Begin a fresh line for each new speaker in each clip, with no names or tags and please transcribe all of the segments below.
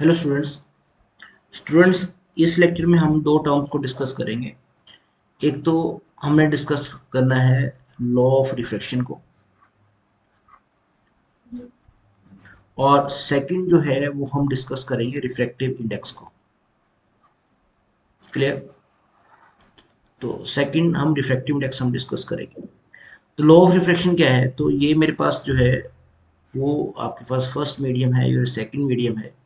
Hello students इस lecture में हम दो टर्म्स को डिस्कस करेंगे। एक तो हमने डिस्कस करना है लॉ ऑफ रिफ्रैक्शन को, और सेकंड जो है वो हम डिस्कस करेंगे रिफ्रैक्टिव इंडेक्स को। क्लियर? तो सेकंड हम रिफ्रैक्टिव इंडेक्स हम डिस्कस करेंगे। तो लॉ ऑफ रिफ्रैक्शन क्या है? तो ये मेरे पास जो है वो आपके पास फर्स्ट मीडियम है, ये सेकंड मीडियम है।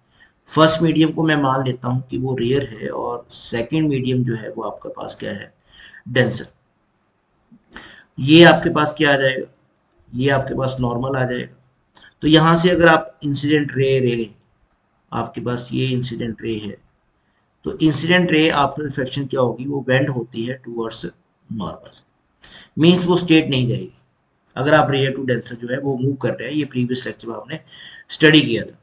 फर्स्ट मीडियम को मैं मान लेता हूँ कि वो रेयर है, और सेकंड मीडियम जो है वो आपके पास क्या है? डेंसर। ये आपके पास क्या आ जाएगा? ये आपके पास नॉर्मल आ जाएगा। तो यहाँ से अगर आप इंसिडेंट रे ले लें, आपके पास ये इंसिडेंट रे है, तो इंसिडेंट रे आफ्टर रिफ्लेक्शन क्या होगी? वो बेंड होती है टूवर्ड्स नॉर्मल। मीन्स वो स्टेट नहीं जाएगी अगर आप रेयर टू डेंसर जो है वो मूव कर रहे हैं। ये प्रीवियस लेक्चर में हमने स्टडी किया था।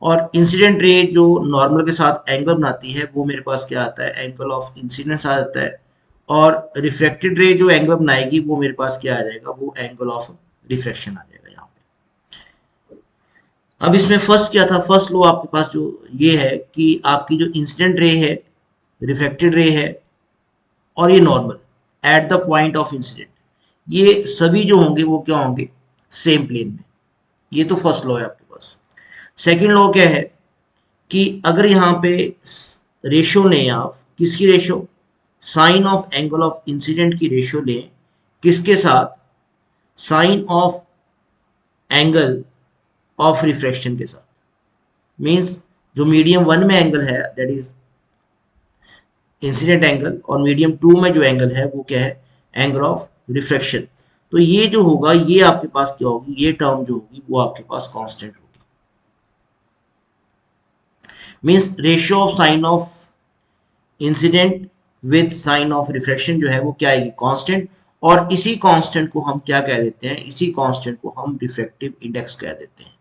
और इंसिडेंट रे जो नॉर्मल के साथ एंगल बनाती है वो मेरे पास क्या आता है? एंगल ऑफ इंसिडेंस आ जाता है। और रिफ्लेक्टेड रे जो एंगल बनाएगी वो मेरे पास क्या आ जाएगा? वो एंगल ऑफ रिफ्लेक्शन आ जाएगा यहाँ पे। अब इसमें फर्स्ट क्या था? फर्स्ट लो आपके पास जो ये है कि आपकी जो इंसिडेंट रे है, रिफ्लेक्टेड रे है, और ये normal at the point of incident, ये सभी जो होंगे वो क्या होंगे? सेम प्लेन में। ये तो फर्स्ट लॉ है आपके पास। सेकंड लॉ क्या है कि अगर यहाँ पे रेशो लें आप, किसकी ratio? Sine of angle of incidence की रेशो लें, किसके साथ? Sine of angle of refraction के साथ। मीन्स जो मीडियम वन में एंगल है दैट इज इंसिडेंट एंगल, और मीडियम टू में जो एंगल है वो क्या है? Angle of refraction. तो ये जो होगा ये आपके पास क्या होगी? ये टर्म जो होगी वो आपके पास कांस्टेंट होगी। Means ratio of sine of incidence with sine of refraction जो है वो क्या आएगी? कांस्टेंट। और इसी कांस्टेंट को हम क्या कह देते हैं? इसी कांस्टेंट को हम रिफ्रैक्टिव इंडेक्स कह देते हैं।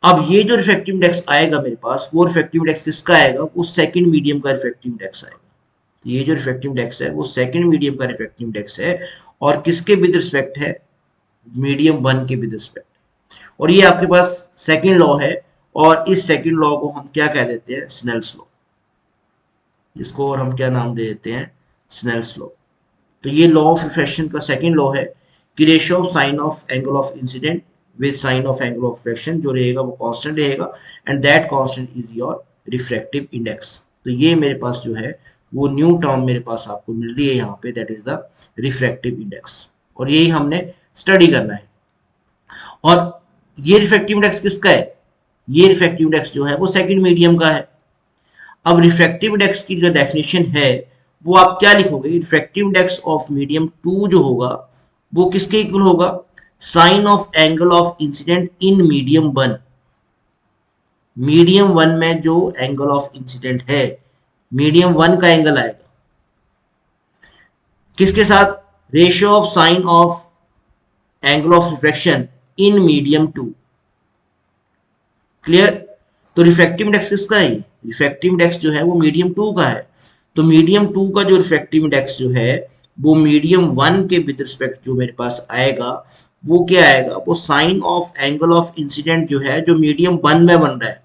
अब ये जो रिफ्रैक्टिव इंडेक्स आएगा मेरे पास, वो रिफ्रैक्टिव इंडेक्स किसका आएगा? वो सेकंड मीडियम का रिफ्रैक्टिव इंडेक्स आएगा। तो ये जो रिफ्रैक्टिव इंडेक्स है वो सेकंड मीडियम का रिफ्रैक्टिव इंडेक्स है, और किसके विद रिस्पेक्ट है? मीडियम वन के विद रिस्पेक्ट। और ये आपके पास सेकंड लॉ है, और इस सेकंड लॉ को हम क्या कह देते हैं? Snell's law. इसको और हम क्या नाम दे देते हैं? Snell's law. तो ये लॉ ऑफ रिफ्रैक्शन का सेकंड लॉ है कि ratio of sine of angle of incidence with sine of angle of refraction जो रहेगा वो कांस्टेंट रहेगा, and that constant is your refractive index. तो ये मेरे पास जो है वो न्यू टर्म मेरे पास आपको मिल रही है यहाँ पे, that is the refractive index. और यही हमने स्टडी करना है। और ये रिफ्रैक्टिव इंडेक्स किसका है? ये रिफ्रैक्टिव इंडेक्स जो है वो सेकंड मीडियम का है। अब रिफ्रैक्टिव इंडेक्स की जो डेफिनेशन है वो आप क्या लिखोगे? Refractive index of medium two जो होगा वो किसके इक्वल होगा? Sine of angle of incidence in medium one. Medium one में जो एंगल ऑफ इंसिडेंट है, मीडियम वन का एंगल आएगा किसके साथ? Ratio of sine of angle of refraction in medium two. Clear? तो रिफ्रैक्टिव इंडेक्स किसका है? रिफ्रैक्टिव इंडेक्स जो है वो मीडियम टू का है। तो मीडियम टू का जो रिफ्रैक्टिव इंडेक्स जो है वो मीडियम वन के विद रिस्पेक्ट जो मेरे पास आएगा वो क्या आएगा? वो sine of angle of incidence जो है जो मीडियम वन में बन रहा है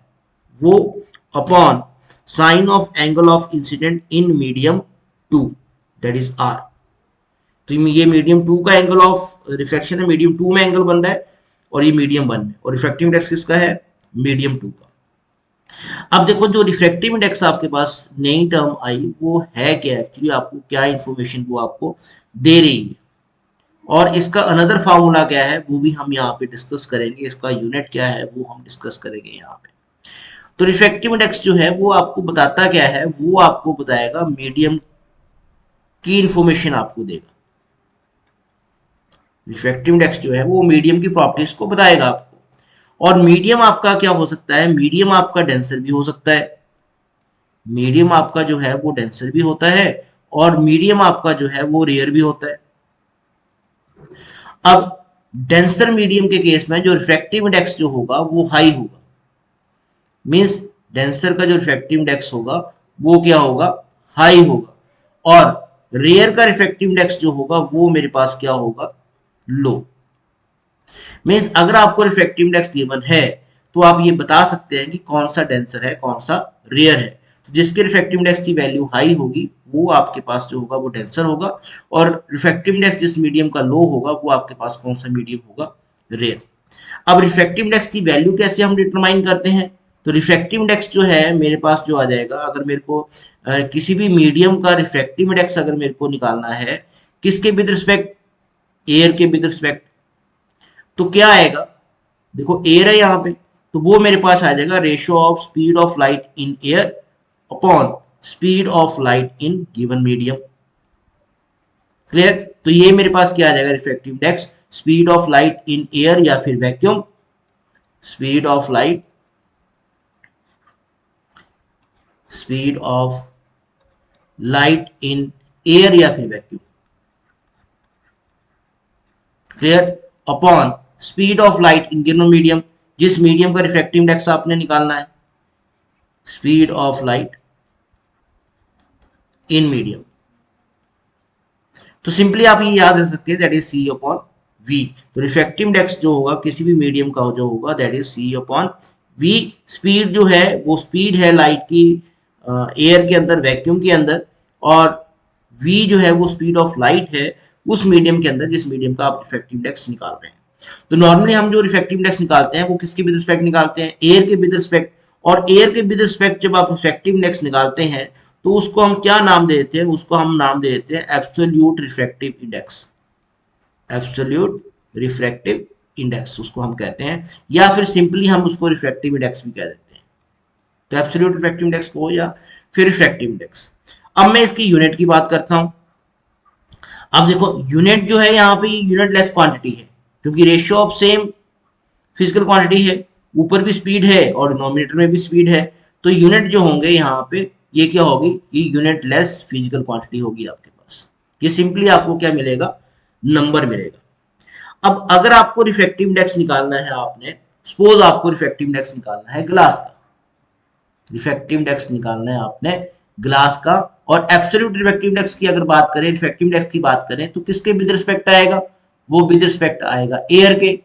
वो upon sine of angle of incidence in medium two, that is R. तो ये मीडियम टू का एंगल ऑफ रिफ्लेक्शन है, मीडियम टू में एंगल बन रहा है, और ये मीडियम वन में। और रिफ्रैक्टिव इंडेक्स किसका है? मीडियम टू का। अब देखो जो रिफ्रैक्टिव इंडेक्स आपके पास नई टर्म आई वो है क्या? एक्चुअली आपको क्या इंफॉर्मेशन वो आपको दे रही है, और इसका अनदर फार्मूला क्या है वो भी हम यहाँ पे डिस्कस करेंगे। इसका यूनिट क्या है वो हम डिस्कस करेंगे यहाँ पे। तो रिफ्रैक्टिव इंडेक्स जो है वो आपको बताता क्या है? वो आपको बताएगा मीडियम की इंफॉर्मेशन आपको देगा। रिफ्रैक्टिव इंडेक्स जो है वो मीडियम की प्रॉपर्टीज को बताएगा आपको। और मीडियम आपका क्या हो सकता है? मीडियम आपका डेंसर भी हो सकता है। मीडियम आपका जो है वो डेंसर भी होता है, और मीडियम आपका जो है वो रेयर भी होता है। अब डेंसर मीडियम के केस में जो रिफ्रैक्टिव इंडेक्स जो होगा वो हाई होगा। मींस डेंसर का जो रिफ्रैक्टिव इंडेक्स होगा वो क्या होगा? हाई होगा। और रेयर का रिफ्रैक्टिव इंडेक्स जो होगा वो मेरे पास क्या होगा? लो। मीन्स अगर आपको रिफ्रैक्टिव इंडेक्स गिवन है तो आप ये बता सकते हैं कि कौन सा डेंसर है कौन सा रेयर है। तो जिसके रिफ्रैक्टिव इंडेक्स की वैल्यू हाई होगी वो आपके पास जो होगा वो डेंसर होगा, और रिफ्रैक्टिव इंडेक्स जिस मीडियम का लो होगा वो आपके पास कौन सा मीडियम होगा, रेयर। अब रिफ्रैक्टिव इंडेक्स की वैल्यू कैसे हम डिटरमाइन करते हैं, तो रिफ्रैक्टिव इंडेक्स जो है मेरे पास जो आ जाएगा, अगर मेरे को किसी भी मीडियम का रिफ्रैक्टिव इंडेक्स अगर मेरे को निकालना है किसके विद रिस्पेक्ट, एयर के विद रिस्पेक्ट, तो क्या आएगा, देखो एयर है यहाँ पे, तो वो मेरे पास आ जाएगा ratio of speed of light in air upon speed of light in given medium. Clear, तो ये मेरे पास क्या आ जाएगा refractive index, speed of light in air या फिर vacuum, speed of light, speed of light in air या फिर vacuum, clear, upon speed of light in given medium, जिस मीडियम का रिफ्रैक्टिव इंडेक्स आपने निकालना है, speed of light in medium. तो सिंपली आप ये याद रख सकते हैं that is C upon V. तो रिफ्रैक्टिव इंडेक्स जो होगा किसी भी मीडियम का जो होगा that is C upon V. Speed जो है वो स्पीड है लाइट की एयर के अंदर वैक्यूम के अंदर, और वी जो है वो स्पीड ऑफ लाइट है उस मीडियम के अंदर जिस मीडियम का आप रिफ्रैक्टिव इंडेक्स निकाल रहे हैं। तो नॉर्मली हम जो रिफ्रैक्टिव इंडेक्स निकालते हैं वो किसके विद रिस्पेक्ट निकालते हैं, एयर के विद रिस्पेक्ट। और एयर के विद रिस्पेक्ट जब आप रिफ्रैक्टिव इंडेक्स निकालते हैं तो उसको हम क्या नाम दे देते हैं, उसको हम नाम दे देते हैं absolute refractive index, absolute refractive index उसको हम कहते हैं, या फिर सिंपली हम उसको रिफ्रैक्टिव इंडेक्स भी कह देते हैं। तो एब्सोल्यूट रिफ्रैक्टिव इंडेक्स को या फिर रिफ्रैक्टिव इंडेक्स। अब मैं इसकी यूनिट की बात करता हूं। अब देखो यूनिट जो है यहाँ पे यूनिट लेस क्वांटिटी है, क्योंकि ratio of same physical quantity है, ऊपर भी स्पीड है और डिनोमिनेटर में भी स्पीड है, तो यूनिट जो होंगे यहाँ पे ये क्या होगी, ये यूनिट लेस फिजिकल क्वांटिटी होगी आपके पास। ये सिंपली आपको क्या मिलेगा, नंबर मिलेगा। अब अगर आपको रिफ्रैक्टिव इंडेक्स निकालना है, आपने सपोज आपको रिफ्रैक्टिव इंडेक्स निकालना है ग्लास का, रिफ्रैक्टिव इंडेक्स निकालना है आपने ग्लास का, और एब्सोल्यूट रिफ्रैक्टिव इंडेक्स की अगर बात करें, रिफ्रैक्टिव इंडेक्स की बात करें तो किसके विद रिस्पेक्ट आएगा, वो विद रिस्पेक्ट आएगा एयर के।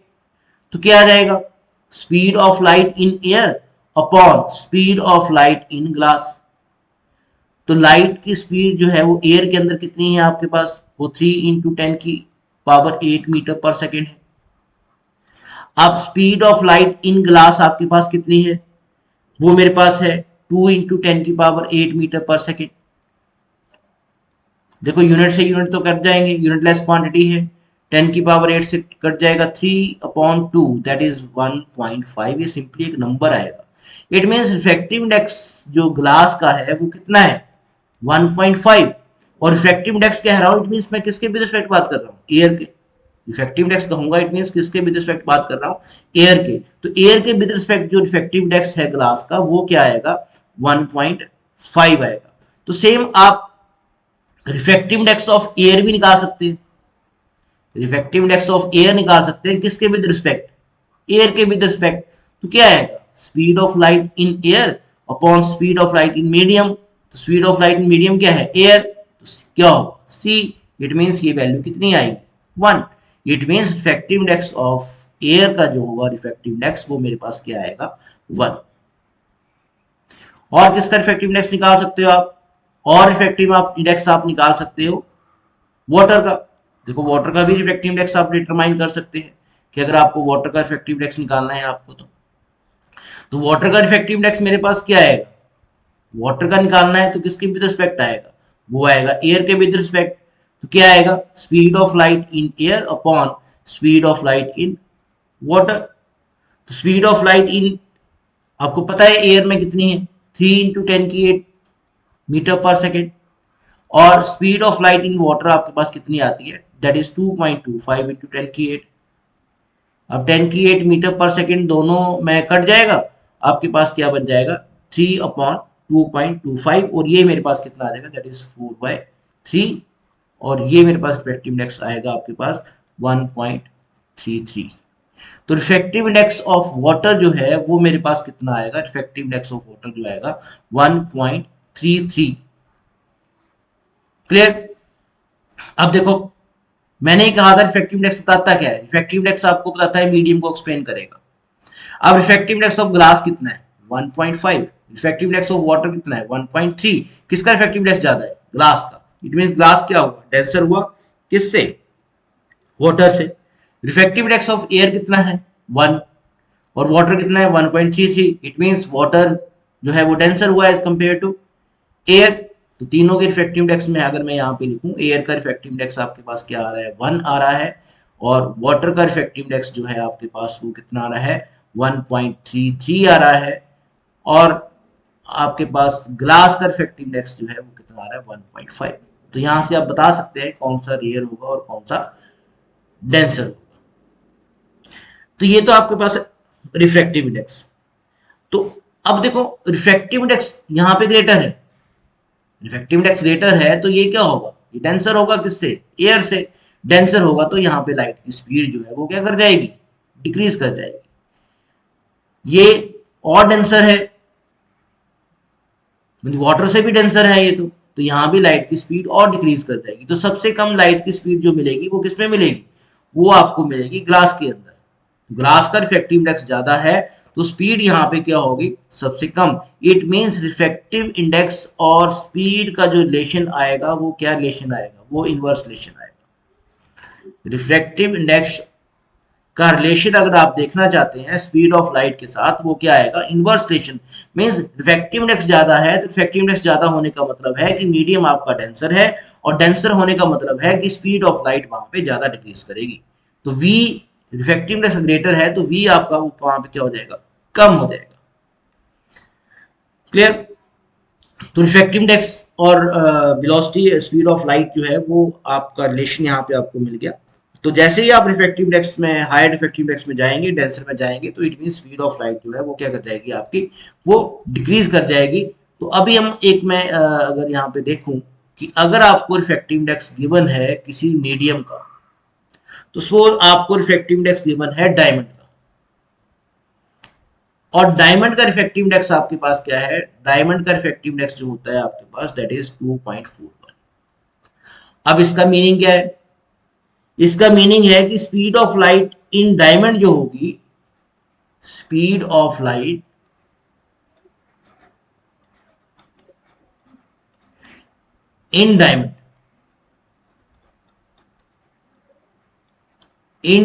तो क्या आ जाएगा, speed of light in air upon speed of light in glass. तो लाइट की स्पीड जो है वो एयर के अंदर कितनी है आपके पास, वो 3 इंटू 10 की पावर 8 मीटर पर सेकेंड है। अब speed of light in glass आपके पास कितनी है, वो मेरे पास है 2 इंटू 10 की पावर 8 मीटर पर सेकेंड। देखो यूनिट से यूनिट तो कट जाएंगे, यूनिट लेस क्वांटिटी है, 10 की पावर 8 से कट जाएगा 3/2 दैट इज 1.5। ये सिंपली एक नंबर आएगा। इट मीन्स रिफ्रैक्टिव इंडेक्स जो ग्लास का है वो कितना है, 1.5। और रिफ्रैक्टिव इंडेक्स कह रहा हूं, इट मीन्स मैं किसके विद रिस्पेक्ट बात कर रहा हूँ, एयर के। रिफ्रैक्टिव इंडेक्स कहूंगा इट मीन्स किसके विद रिस्पेक्ट बात कर रहा हूँ, एयर के। तो एयर के विद रिस्पेक्ट जो रिफ्रैक्टिव इंडेक्स है ग्लास का वो क्या आएगा, 1.5 आएगा। तो सेम आप रिफ्रैक्टिव इंडेक्स ऑफ एयर भी निकाल सकते हैं, रिफ्रैक्टिव इंडेक्स ऑफ एयर निकाल सकते हैं किसके विद रिस्पेक्ट, एयर के विद रिस्पेक्ट। तो क्या आएगा, speed of light in air upon speed of light in medium. तो speed of light in medium क्या है, एयर, तो क्या होगा, सी। इट मीन्स ये वैल्यू कितनी आएगी, 1। It means refractive index of air का जो होगा रिफ्रैक्टिव इंडेक्स वो मेरे पास क्या आएगा, 1। और किसका रिफ्रैक्टिव इंडेक्स निकाल सकते हो आप, और रिफ्रैक्टिव इंडेक्स आप निकाल सकते हो वाटर का। देखो वाटर का भी रिफ्रैक्टिव इंडेक्स आप डिटरमाइन कर सकते हैं कि अगर आपको वाटर का रिफ्रैक्टिव इंडेक्स निकालना है आपको, तो वाटर का रिफ्रैक्टिव इंडेक्स मेरे पास क्या आएगा, वाटर का निकालना है तो किसके विद रिस्पेक्ट आएगा, वो आएगा एयर के विद रिस्पेक्ट। तो क्या आएगा, speed of light in air upon speed of light in water. तो स्पीड ऑफ लाइट इन आपको पता है एयर में कितनी है, 3 इंटू 10 की 8 मीटर पर सेकेंड, और speed of light in water आपके पास कितनी आती है, दैट इज 2.25 इंटू 10 की 8। अब 10 की 8 मीटर पर सेकेंड दोनों में कट जाएगा, आपके पास क्या बन जाएगा, 3/2.25, और ये मेरे पास कितना आ जाएगा, दैट इज 4/3, और ये मेरे पास रिफ्रैक्टिव इंडेक्स आएगा आपके पास 1.33। तो रिफ्रैक्टिव इंडेक्स ऑफ वाटर जो है वो मेरे पास कितना आएगा, रिफ्रैक्टिव इंडेक्स ऑफ वाटर जो आएगा 1.33। क्लियर। अब देखो मैंने ही कहा था रिफ्रैक्टिव इंडेक्स बताता क्या है, रिफ्रैक्टिव इंडेक्स आपको बताता है मीडियम को एक्सप्लेन करेगा। अब रिफ्रैक्टिव इंडेक्स ऑफ ग्लास कितना है 1.5, रिफ्रैक्टिव इंडेक्स ऑफ वाटर कितना है 1.3। किसका रिफ्रैक्टिव इंडेक्स ज्यादा है ग्लास का। इट मींस ग्लास क्या हुआ डेंसर हुआ किससे वाटर से। रिफ्रैक्टिव इंडेक्स ऑफ एयर कितना है 1 और वाटर कितना है 1.33। इट मींस वाटर जो है वो डेंसर हुआ एज कंपेयर टू एयर। तो तीनों के रिफ्रैक्टिव इंडेक्स में अगर मैं यहाँ पे लिखूं एयर का रिफ्रैक्टिव इंडेक्स आपके पास क्या आ रहा है 1 आ रहा है और वाटर का रिफ्रैक्टिव इंडेक्स जो है आपके पास वो कितना आ रहा है 1.33 आ रहा है और आपके पास ग्लास का रिफ्रैक्टिव इंडेक्स जो है वो कितना आ रहा है 1.5। तो यहां से आप बता सकते हैं कौन सा रेयर होगा और कौन सा डेंसर होगा। तो ये तो आपके पास रिफ्रैक्टिव इंडेक्स। तो अब देखो रिफ्रैक्टिव इंडेक्स यहाँ पे ग्रेटर है, रिफ्रैक्टिव इंडेक्स ग्रेटर है तो ये क्या होगा ये डेंसर होगा किससे एयर से। डेंसर होगा तो यहाँ पे लाइट की स्पीड जो है वो क्या कर जाएगी डिक्रीज कर जाएगी। ये और डेंसर है वाटर से भी डेंसर है ये तो यहाँ भी लाइट की स्पीड और डिक्रीज कर जाएगी। तो सबसे कम लाइट की स्पीड जो मिलेगी वो किसमें मिलेगी वो आपको मिलेगी ग्लास के अंदर। ग्लास का रिफ्रैक्टिव इंडेक्स ज्यादा है तो स्पीड यहाँ पे क्या होगी सबसे कम। इट मींस रिफ्रैक्टिव इंडेक्स और स्पीड का जो रिलेशन आएगा वो क्या रिलेशन आएगा वो इनवर्स रिलेशन आएगा। रिफ्रैक्टिव इंडेक्स का रिलेशन अगर आप देखना चाहते हैं स्पीड ऑफ लाइट के साथ वो क्या आएगा inverse relation. Means refractive index ज्यादा है तो रिफ्रैक्टिव इंडेक्स ज्यादा होने का मतलब है कि मीडियम आपका डेंसर है और डेंसर होने का मतलब है कि स्पीड ऑफ लाइट वहां पे ज्यादा डिक्रीज करेगी। तो v रिफ्रैक्टिव इंडेक्स ग्रेटर है तो v आपका वो वहां पे क्या हो जाएगा कम हो जाएगा। क्लियर। तो रिफ्रैक्टिव इंडेक्स और वेलोसिटी स्पीड ऑफ लाइट जो है वो आपका रिलेशन यहाँ पे आपको मिल गया। तो जैसे ही आप रिफ्रैक्टिव इंडेक्स में हायर रिफ्रैक्टिव इंडेक्स में जाएंगे डेंसर में जाएंगे तो it mean speed of light जो है वो क्या कर जाएगी आपकी वो डिक्रीज कर जाएगी। तो अभी हम एक मैं अगर यहाँ पे देखूं कि अगर आपको रिफ्रैक्टिव इंडेक्स गिवन है किसी मीडियम का तो सपोज आपको रिफ्रैक्टिव इंडेक्स गिवन है डायमंड का और डायमंड का रिफ्रैक्टिव इंडेक्स आपके पास क्या है डायमंड का रिफ्रैक्टिव इंडेक्स जो होता है आपके पास दैट इज 2.41। अब इसका मीनिंग क्या है इसका मीनिंग है कि speed of light in diamond जो होगी speed of light in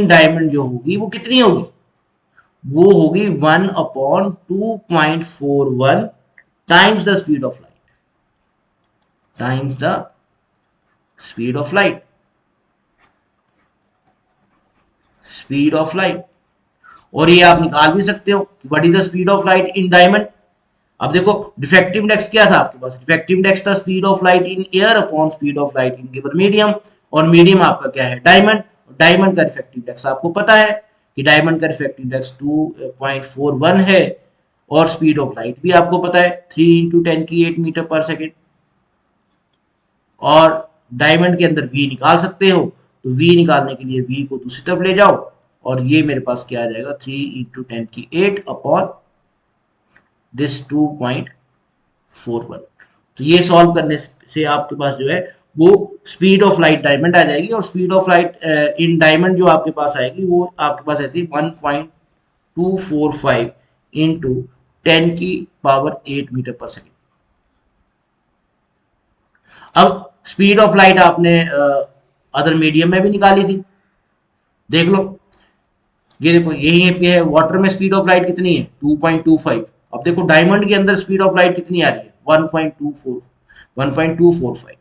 diamond जो होगी वो कितनी होगी वो होगी 1/2.41 times the speed of light times the speed of light speed of light. और ये आप निकाल भी सकते हो कि what is the speed of light in diamond. अब देखो डिफेक्टिव इंडेक्स क्या था आपके पास डिफेक्टिव इंडेक्स था speed of light in air upon speed of light in given medium और मीडियम आपका क्या है डायमंड। डायमंड का डिफेक्टिव इंडेक्स आपको पता है कि डायमंड का डिफेक्टिव इंडेक्स 2.41 है और स्पीड ऑफ लाइट भी आपको पता है 3 × 10⁸ मीटर पर सेकेंड। और डायमंड के अंदर v निकाल सकते हो तो v निकालने के लिए v को दूसरी तरफ ले जाओ और ये मेरे पास क्या आ जाएगा 3 × 10⁸ अपॉन दिस 2.41। तो ये सॉल्व करने से आपके पास जो है वो स्पीड ऑफ लाइट डायमंड आ जाएगी और speed of light in diamond जो आपके पास आएगी वो आपके पास आती है 1.245 इंटू 10⁸ मीटर पर सेकेंड। अब स्पीड ऑफ लाइट आपने अदर मीडियम में भी निकाली थी देख लो ये देखो यही पे है वाटर में स्पीड ऑफ लाइट कितनी है 2.25। अब देखो डायमंड के अंदर स्पीड ऑफ लाइट कितनी आ रही है 1.245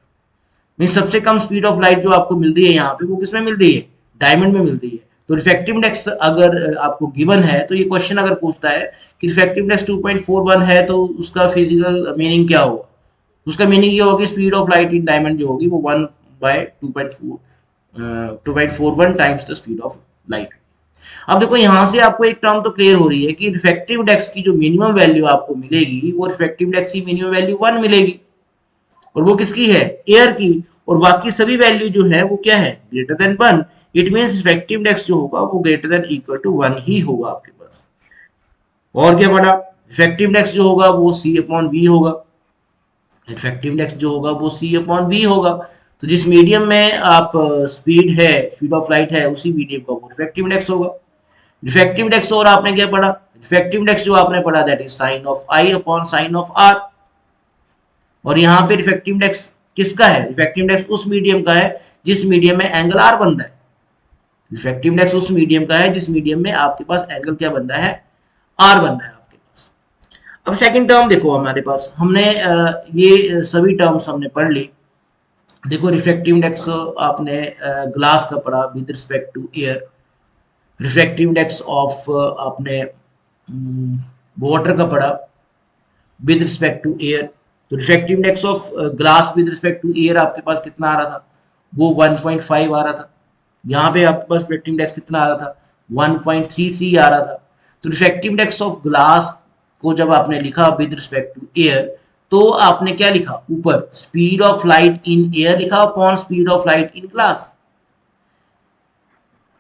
मीन सबसे कम स्पीड ऑफ लाइट जो आपको मिल रही है यहाँ पे वो किसमें मिल रही है डायमंड में मिल रही है। तो रिफ्रैक्टिव इंडेक्स अगर आपको गिवन है तो ये क्वेश्चन अगर पूछता है कि रिफ्रैक्टिव इंडेक्स 2.41 है तो उसका फिजिकल मीनिंग क्या होगा उसका मीनिंग ये होगी speed of light in diamond जो होगी वो 1/2.41 times the speed of light. अब देखो यहां से आपको एक टर्म तो क्लियर हो रही है कि रिफ्रैक्टिव इंडेक्स की जो मिनिमम वैल्यू आपको मिलेगी वो रिफ्रैक्टिव इंडेक्स की मिनिमम वैल्यू 1 मिलेगी और वो किसकी है एयर की और बाकी सभी वैल्यू जो है वो क्या है greater than 1। It means refractive index जो होगा वो ग्रेटर देन इक्वल टू 1 ही होगा आपके पास। और क्या पड़ा रिफ्रैक्टिव इंडेक्स जो होगा वो c/v होगा रिफ्रैक्टिव इंडेक्स जो होगा वो c/v होगा। तो जिस मीडियम में आप स्पीड है स्पीड ऑफ लाइट है उसी मीडियम का वो रिफ्रैक्टिव इंडेक्स होगा। रिफ्रैक्टिव इंडेक्स और आपने क्या पढ़ा रिफ्रैक्टिव इंडेक्स जो आपने पढ़ा that is sine of I upon sine of R. और यहाँ पे रिफ्रैक्टिव इंडेक्स किसका है? रिफ्रैक्टिव इंडेक्स उस मीडियम का है जिस मीडियम में एंगल आर बन रहा है। रिफ्रैक्टिव इंडेक्स उस मीडियम का है जिस मीडियम में आपके पास एंगल क्या बन रहा है? आर बन रहा है आपके पास। अब सेकंड टर्म देखो हमारे पास, हमने ये सभी टर्म्स हमने पढ़ ली। देखो रिफ्रैक्टिव इंडेक्स आपने ग्लास का पढ़ा with respect to air, refractive index of आपने वाटर का पढ़ा विद रिस्पेक्ट टू एयर। तो refractive index of glass with respect to air आपके पास कितना आ रहा था? वो 1.5 आ रहा था। यहाँ पे आपके पास रिफ्रैक्टिव इंडेक्स कितना आ रहा था? 1.33 आ रहा था। तो रिफ्रैक्टिव इंडेक्स ऑफ ग्लास को जब आपने लिखा विद रिस्पेक्ट टू एयर, तो आपने क्या लिखा? ऊपर speed of light in air लिखा upon speed of light in glass.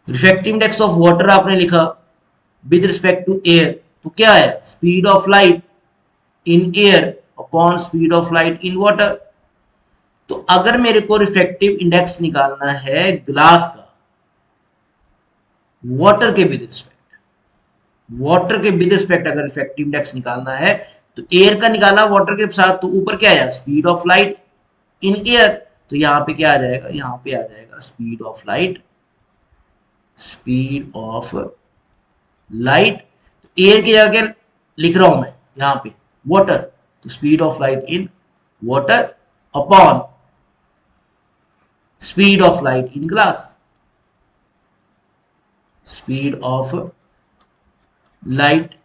Refractive index of water आपने लिखा विद रिस्पेक्ट टू एयर, तो क्या है? Speed of light in air upon speed of light in water. तो अगर मेरे को रिफ्रैक्टिव इंडेक्स निकालना है ग्लास का वाटर के विद रिस्पेक्ट, वाटर के विद रिस्पेक्ट अगर रिफ्रैक्टिव इंडेक्स निकालना है तो एयर का निकाला वाटर के साथ, तो ऊपर क्या आया? Speed of light in air. तो यहां पे क्या आ जाएगा? यहां पे आ जाएगा speed of light, speed of light. तो एयर की जगह लिख रहा हूं मैं यहां पे वाटर, तो speed of light in water upon speed of light in glass, speed of light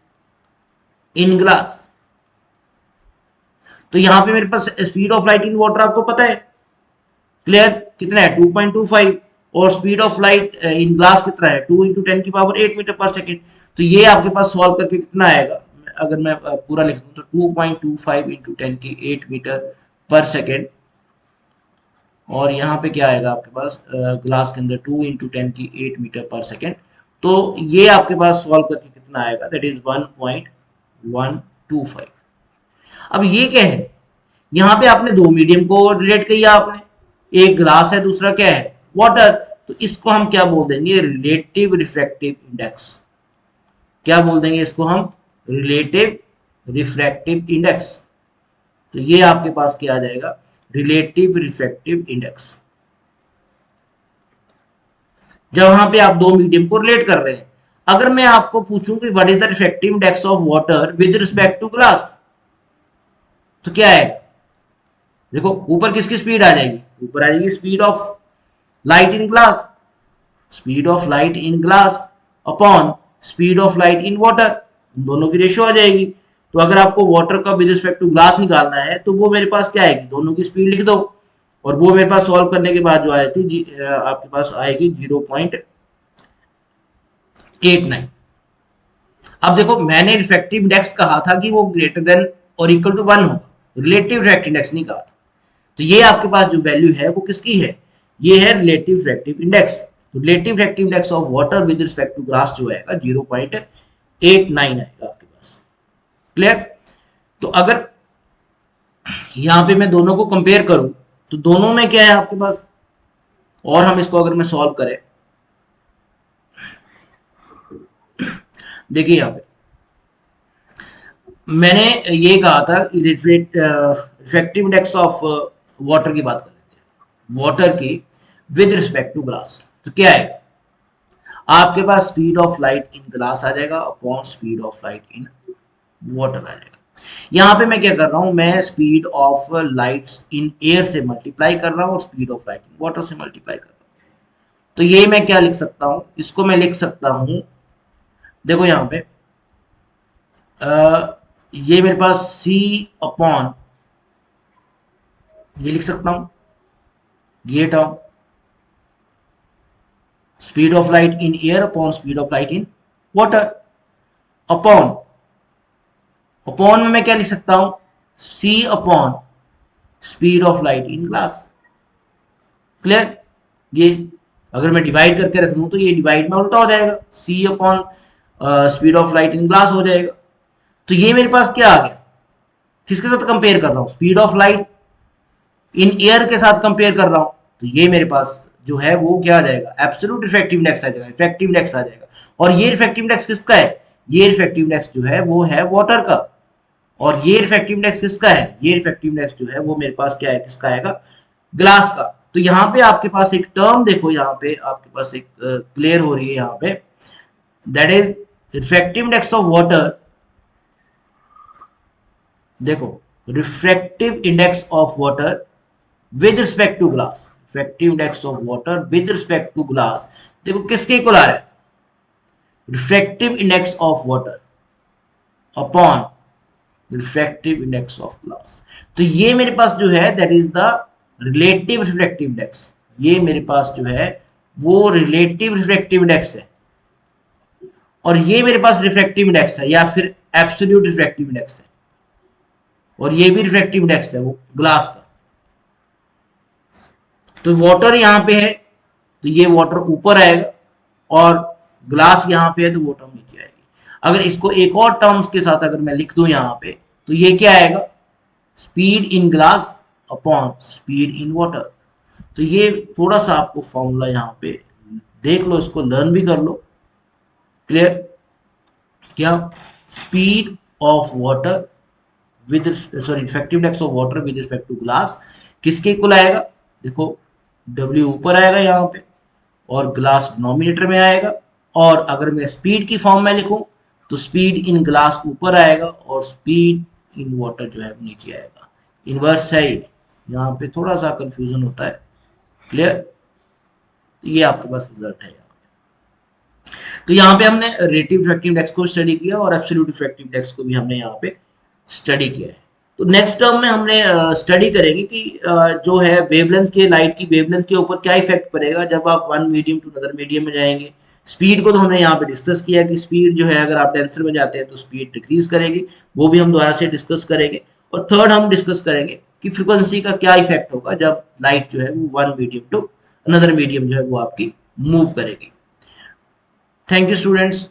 in glass. तो यहां पे मेरे पास speed of light in water आपको पता है, क्लियर? कितना है? 2.25। और speed of light in glass कितना है? 2 × 10 की पावर 8 मीटर पर सेकेंड। तो ये आपके पास सॉल्व करके कितना आएगा? अगर मैं पूरा लिख दूं तो 2.25 × 10 की 8 मीटर पर सेकेंड। और यहाँ पे क्या आएगा आपके पास? ग्लास के अंदर 2 × 10 की 8 मीटर पर सेकेंड। तो ये आपके पास सॉल्व करके कितना आएगा? That is 1.125। अब ये क्या है? यहाँ पे आपने दो मीडियम को रिलेट किया आपने, एक ग्लास है दूसरा क्या है? वाटर। तो इसको हम क्या बोल देंगे? Relative refractive index. क्या बोल देंगे इसको हम? Relative refractive index. तो ये आपके पास क्या आ जाएगा? Relative refractive index. जब वहां पे आप दो मीडियम को रिलेट कर रहे हैं, अगर मैं आपको पूछूं कि what is the refractive index of water with respect to glass, तो क्या आएगा? देखो ऊपर किसकी स्पीड आ जाएगी? ऊपर आ जाएगी speed of light in glass, speed of light in glass upon speed of light in water, दोनों की रेशियो आ जाएगी। तो अगर आपको वाटर का विद रिस्पेक्ट टू ग्लास निकालना है तो वो मेरे पास क्या आएगी? दोनों की स्पीड लिख दो, और वो मेरे पास सॉल्व करने के बाद जो आई थी आपके पास आएगी 0.89। अब देखो मैंने रिफ्रैक्टिव इंडेक्स कहा था कि वो ग्रेटर देन और इक्वल टू 1 होगा, रिलेटिव रिफ्रैक्टिव इंडेक्स नहीं कहा था। तो ये आपके पास जो वैल्यू है वो किसकी है? ये है रिलेटिव रिफ्रैक्टिव इंडेक्स। तो relative refractive index of water with respect to glass जो आएगा 0.89 आएगा आपके पास, क्लियर? तो अगर यहां पे मैं दोनों को कंपेयर करूं तो दोनों में क्या है आपके पास? और हम इसको अगर मैं सॉल्व करें, देखिए यहां पे मैंने ये कहा था रिफ्रैक्टिव इंडेक्स ऑफ वाटर की बात कर लेते हैं, वाटर की विद रिस्पेक्ट टू ग्लास। तो क्या आएगा आपके पास? Speed of light in glass आ जाएगा upon speed of light in water आ जाएगा। यहां पे मैं क्या कर रहा हूं? मैं speed of light in air से मल्टीप्लाई कर रहा हूं और speed of light in water से मल्टीप्लाई कर रहा हूं। तो ये मैं क्या लिख सकता हूं? इसको मैं लिख सकता हूं, देखो यहां पे ये मेरे पास c अपॉन ये लिख सकता हूं, ये term speed of light in air upon speed of light in water upon में मैं क्या लिख सकता हूं? c upon speed of light in glass, clear? ये अगर मैं डिवाइड करके रख दूं तो ये डिवाइड में उल्टा हो जाएगा, c upon speed of light in glass हो जाएगा। तो ये मेरे पास क्या आ गया? किसके साथ कंपेयर कर रहा हूं? Speed of light in air के साथ कंपेयर कर रहा हूं। तो ये मेरे पास जो है वो क्या आ जाएगा? एब्सोल्यूट रिफ्रैक्टिव इंडेक्स आ जाएगा, रिफ्रैक्टिव इंडेक्स आ जाएगा। और ये रिफ्रैक्टिव इंडेक्स किसका है? ये रिफ्रैक्टिव इंडेक्स जो है वो है वाटर का, और ये रिफ्रैक्टिव इंडेक्स किसका है, ये रिफ्रैक्टिव इंडेक्स जो है वो मेरे पास क्या है, किसका आएगा, ग्लास का। तो यहाँ पे आपके पास एक टर्म देखो, यहाँ पे आपके पास एक क्लियर हो रही है यहाँ पे, that is refractive index of water. देखो, refractive index of water with respect to glass, refractive index of water with respect to glass, देखो किसके इक्वल आ रहा है, refractive index of water upon refractive index of glass. तो ये मेरे पास जो है that is the relative refractive index, ये मेरे पास जो है वो रिलेटिव रिफ्रैक्टिव इंडेक्स है, और ये मेरे पास रिफ्रैक्टिव इंडेक्स है या फिर एब्सोल्यूट रिफ्रैक्टिव इंडेक्स है, और ये भी रिफ्रैक्टिव इंडेक्स है वो ग्लास का। तो वाटर यहाँ पे है तो ये वाटर ऊपर आएगा, और ग्लास यहाँ पे है तो वो टर्म नीचे आएगी। अगर इसको एक और टर्म्स के साथ अगर मैं लिख दूं यहाँ पे, तो ये क्या आएगा, speed in glass upon speed in water. तो ये थोड़ा सा आपको फॉर्मूला यहाँ पे देख लो, इसको लर्न भी कर लो। क्लियर, क्या, speed of water with sorry effective index of water with respect to glass किसके इक्वल आएगा, देखो W ऊपर आएगा यहाँ पे, और ग्लास डिनोमिनेटर में आएगा, और अगर मैं स्पीड की फॉर्म में लिखूं तो स्पीड इन ग्लास ऊपर आएगा और स्पीड इन वाटर जो है नीचे आएगा। इनवर्स है ये, यहाँ पे थोड़ा सा कंफ्यूजन होता है। क्लियर, तो ये आपके पास रिजल्ट है। तो यहाँ पे हमने रिलेटिव इफेक्टिव इंडेक्स को स्टडी किया और एब्सोल्यूट इफेक्टिव इंडेक्स को भी हमने यहाँ पे स्टडी किया है। तो नेक्स्ट टर्म में हमने स्टडी करेंगे कि जो है वेवलेंथ के, लाइट की वेवलेंथ के ऊपर क्या इफेक्ट पड़ेगा जब आप one medium to another medium में जाएंगे। स्पीड को तो हमने यहाँ पे डिस्कस किया कि स्पीड जो है अगर आप डेंसर में जाते हैं तो स्पीड डिक्रीज करेगी, वो भी हम दोबारा से डिस्कस करेंगे। और थर्ड हम डिस्कस करेंगे कि फ्रिक्वेंसी का क्या इफेक्ट होगा जब लाइट जो है वो one medium to another medium जो है वो आपकी मूव करेगी। Thank you students.